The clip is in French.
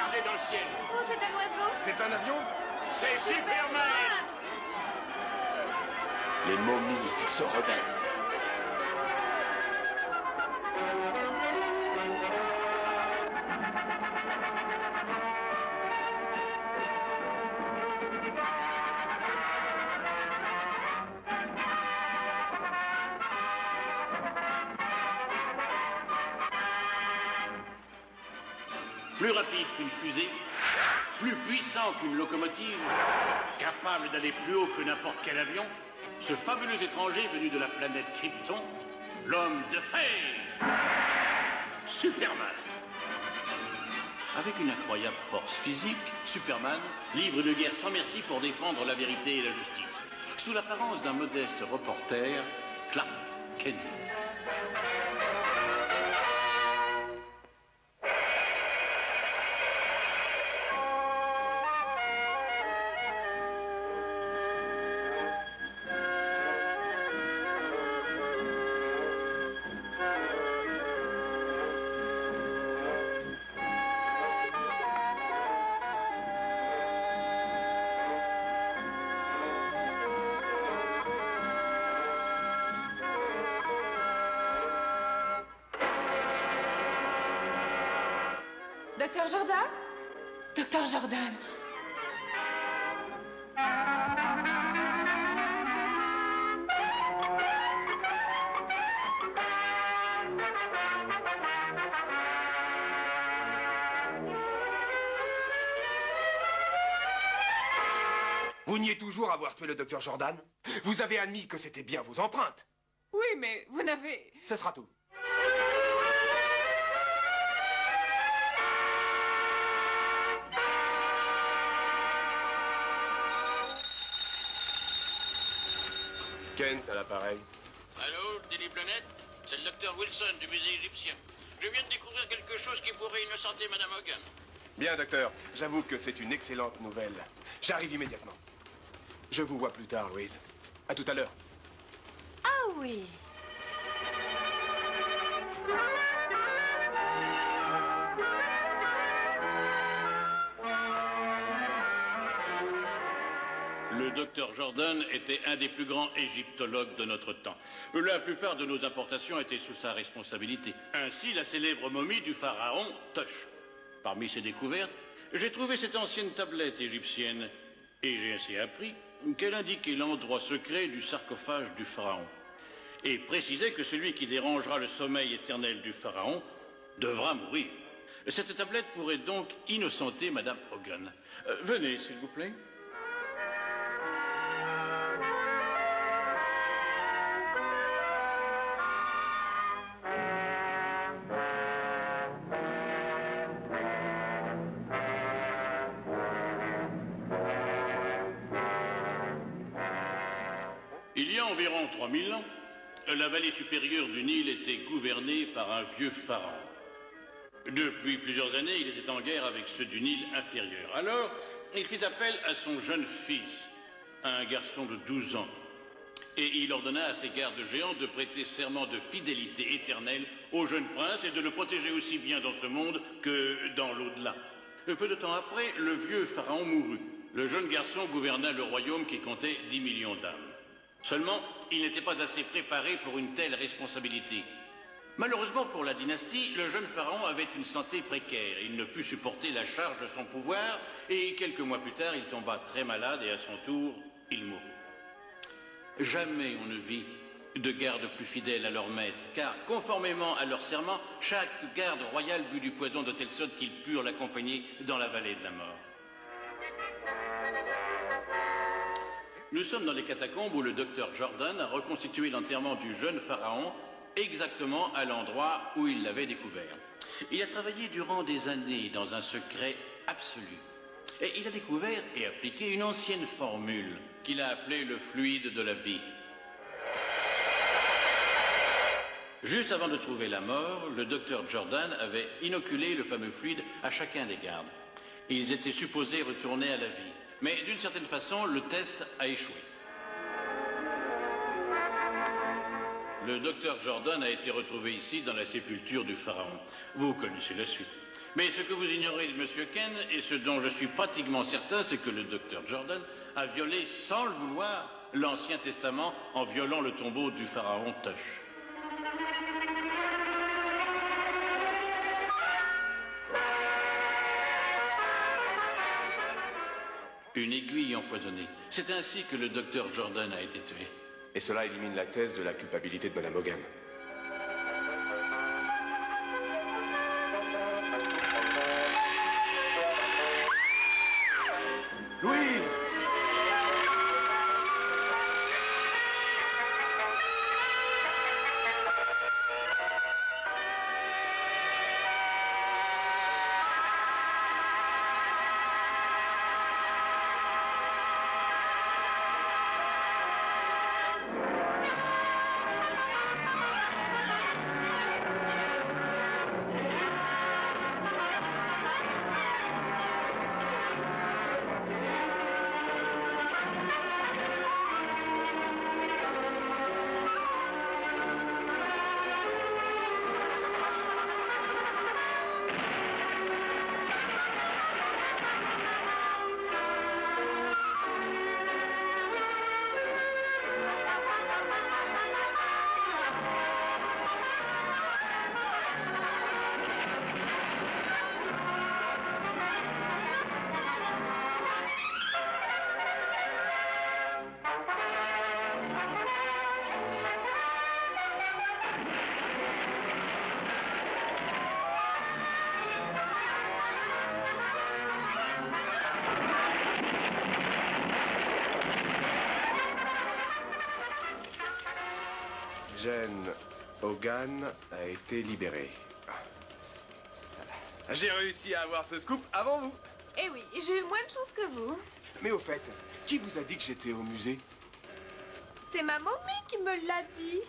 Regardez dans le ciel. Oh, c'est un oiseau. C'est un avion? C'est Superman. Les momies se rebellent. Plus rapide qu'une fusée, plus puissant qu'une locomotive, capable d'aller plus haut que n'importe quel avion, ce fabuleux étranger venu de la planète Krypton, l'homme de fer, Superman. Avec une incroyable force physique, Superman livre une guerre sans merci pour défendre la vérité et la justice, sous l'apparence d'un modeste reporter, Clark Kent. Docteur Jordan? Docteur Jordan! Vous niez toujours avoir tué le docteur Jordan? Vous avez admis que c'était bien vos empreintes. Oui, mais vous n'avez... Ce sera tout. Kent à l'appareil. Allô, Daily Planet? C'est le docteur Wilson du musée égyptien. Je viens de découvrir quelque chose qui pourrait innocenter Madame Hogan. Bien, docteur. J'avoue que c'est une excellente nouvelle. J'arrive immédiatement. Je vous vois plus tard, Louise. À tout à l'heure. Ah oui! Le docteur Jordan était un des plus grands égyptologues de notre temps. La plupart de nos importations étaient sous sa responsabilité. Ainsi, la célèbre momie du pharaon Tosh. Parmi ses découvertes, j'ai trouvé cette ancienne tablette égyptienne. Et j'ai ainsi appris qu'elle indiquait l'endroit secret du sarcophage du pharaon. Et précisait que celui qui dérangera le sommeil éternel du pharaon devra mourir. Cette tablette pourrait donc innocenter Madame Hogan. Venez, s'il vous plaît. Il y a environ 3000 ans, la vallée supérieure du Nil était gouvernée par un vieux pharaon. Depuis plusieurs années, il était en guerre avec ceux du Nil inférieur. Alors, il fit appel à son jeune fils, un garçon de 12 ans. Et il ordonna à ses gardes géants de prêter serment de fidélité éternelle au jeune prince et de le protéger aussi bien dans ce monde que dans l'au-delà. Peu de temps après, le vieux pharaon mourut. Le jeune garçon gouverna le royaume qui comptait 10 millions d'âmes. Seulement, il n'était pas assez préparé pour une telle responsabilité. Malheureusement pour la dynastie, le jeune pharaon avait une santé précaire. Il ne put supporter la charge de son pouvoir et quelques mois plus tard, il tomba très malade et à son tour, il mourut. Jamais on ne vit de gardes plus fidèles à leur maître, car conformément à leur serment, chaque garde royal but du poison de telle sorte qu'ils purent l'accompagner dans la vallée de la mort. Nous sommes dans les catacombes où le docteur Jordan a reconstitué l'enterrement du jeune pharaon exactement à l'endroit où il l'avait découvert. Il a travaillé durant des années dans un secret absolu. Et il a découvert et appliqué une ancienne formule qu'il a appelée le fluide de la vie. Juste avant de trouver la mort, le docteur Jordan avait inoculé le fameux fluide à chacun des gardes. Ils étaient supposés retourner à la vie. Mais d'une certaine façon, le test a échoué. Le docteur Jordan a été retrouvé ici dans la sépulture du pharaon. Vous connaissez la suite. Mais ce que vous ignorez de Monsieur Ken, et ce dont je suis pratiquement certain, c'est que le docteur Jordan a violé, sans le vouloir, l'Ancien Testament en violant le tombeau du pharaon Tush. Une aiguille empoisonnée. C'est ainsi que le docteur Jordan a été tué. Et cela élimine la thèse de la culpabilité de Madame Hogan. Louise! Jane Hogan a été libérée. J'ai réussi à avoir ce scoop avant vous. Eh oui, j'ai eu moins de chance que vous. Mais au fait, qui vous a dit que j'étais au musée? C'est ma mamie qui me l'a dit.